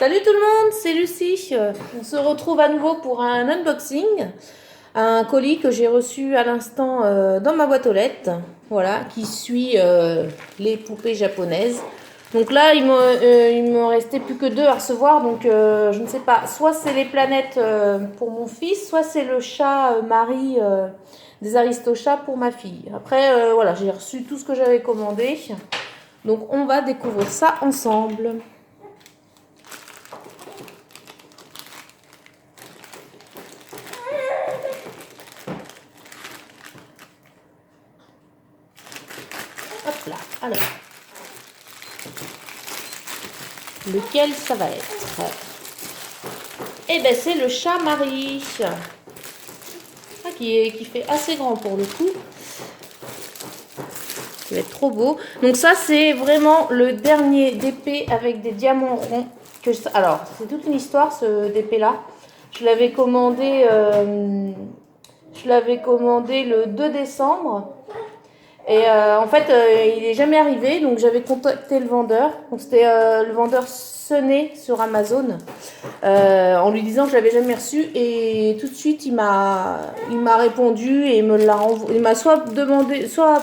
Salut tout le monde, c'est Lucie. On se retrouve à nouveau pour un unboxing. Un colis que j'ai reçu à l'instant dans ma boîte aux lettres. Voilà, qui suit les poupées japonaises. Donc là, il me restait plus que 2 à recevoir. Donc je ne sais pas, soit c'est les planètes pour mon fils, soit c'est le chat Marie des Aristochats pour ma fille. Après, voilà, j'ai reçu tout ce que j'avais commandé. Donc on va découvrir ça ensemble. Hop là, alors. Lequel ça va être? Eh ben c'est le chat Marie. Ah, qui fait assez grand pour le coup. Qui va être trop beau. Donc ça c'est vraiment le dernier DP avec des diamants ronds. Alors c'est toute une histoire ce DP là. Je l'avais commandé le 2 décembre. Et en fait, il n'est jamais arrivé, donc j'avais contacté le vendeur. Donc c'était le vendeur Sonné sur Amazon, en lui disant que je l'avais jamais reçu. Et tout de suite, il m'a répondu et il m'a soit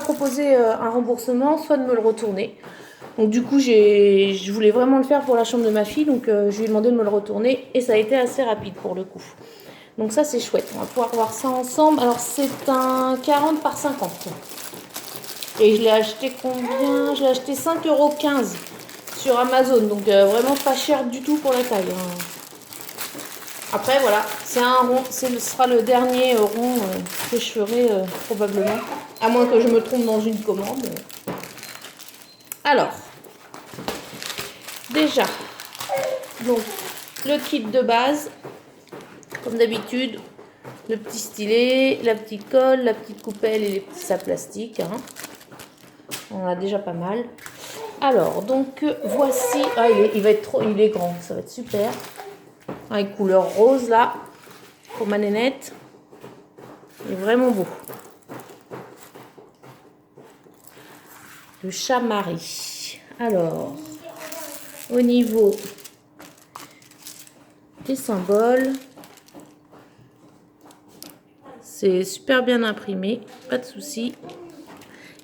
proposé un remboursement, soit de me le retourner. Donc du coup, je voulais vraiment le faire pour la chambre de ma fille, donc je lui ai demandé de me le retourner et ça a été assez rapide pour le coup. Donc ça, c'est chouette. On va pouvoir voir ça ensemble. Alors c'est un 40 par 50. Et je l'ai acheté combien? Je l'ai acheté 5,15 € sur Amazon. Donc vraiment pas cher du tout pour la taille. Après voilà, c'est un rond. Ce sera le dernier rond que je ferai probablement. À moins que je me trompe dans une commande. Alors, déjà, donc le kit de base. Comme d'habitude, le petit stylet, la petite colle, la petite coupelle et les petits sacs plastiques. On a déjà pas mal. Alors, donc, voici... Ah, il est grand, ça va être super. Avec couleur rose, là, pour ma nénette. Il est vraiment beau. Le chat Marie. Alors, au niveau des symboles, c'est super bien imprimé, pas de souci.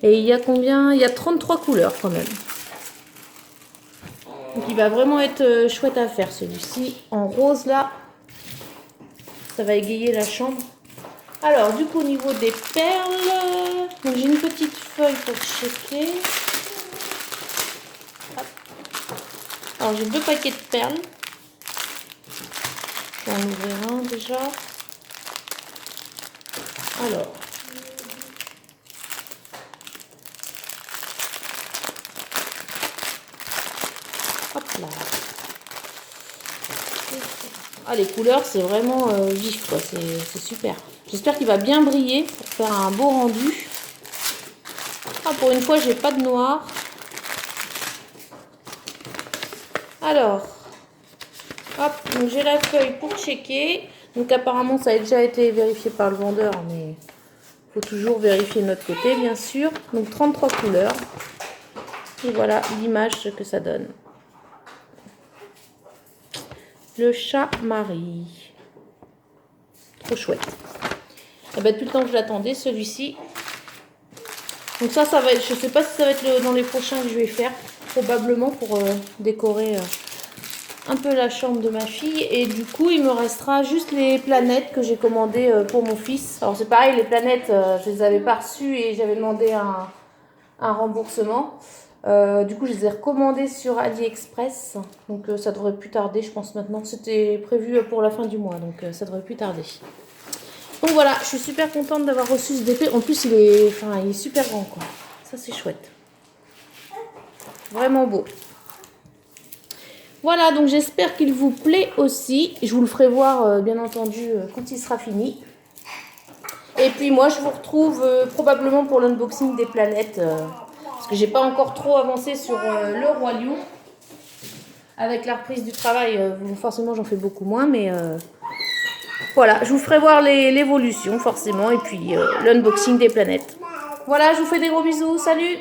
Et il y a combien? Il y a 33 couleurs quand même. Donc il va vraiment être chouette à faire celui-ci. En rose là, ça va égayer la chambre. Alors du coup au niveau des perles, donc j'ai une petite feuille pour checker. Hop. Alors j'ai 2 paquets de perles. Je vais en ouvrir un déjà. Alors. Hop là. Ah, les couleurs, c'est vraiment vif, quoi. C'est super. J'espère qu'il va bien briller pour faire un beau rendu. Ah, pour une fois, j'ai pas de noir. Alors, hop, donc j'ai la feuille pour checker. Donc apparemment, ça a déjà été vérifié par le vendeur, mais il faut toujours vérifier de notre côté, bien sûr. Donc 33 couleurs. Et voilà l'image que ça donne. Le chat Marie. Trop chouette. Et ben, depuis le temps que je l'attendais, celui-ci. Donc ça va être, je sais pas si ça va être dans les prochains que je vais faire. Probablement pour décorer un peu la chambre de ma fille. Et du coup, il me restera juste les planètes que j'ai commandées pour mon fils. Alors c'est pareil, les planètes, je les avais pas reçues et j'avais demandé un remboursement. Du coup, je les ai recommandées sur AliExpress. Donc, ça devrait plus tarder, je pense maintenant. C'était prévu pour la fin du mois, donc ça devrait plus tarder. Donc voilà, je suis super contente d'avoir reçu ce DP. En plus, il est super grand, quoi. Ça, c'est chouette. Vraiment beau. Voilà, donc j'espère qu'il vous plaît aussi. Je vous le ferai voir, bien entendu, quand il sera fini. Et puis moi, je vous retrouve probablement pour l'unboxing des planètes. Parce que j'ai pas encore trop avancé sur le Roi Lion. Avec la reprise du travail, forcément j'en fais beaucoup moins, mais voilà, je vous ferai voir l'évolution forcément, et puis l'unboxing des planètes. Voilà, je vous fais des gros bisous, salut!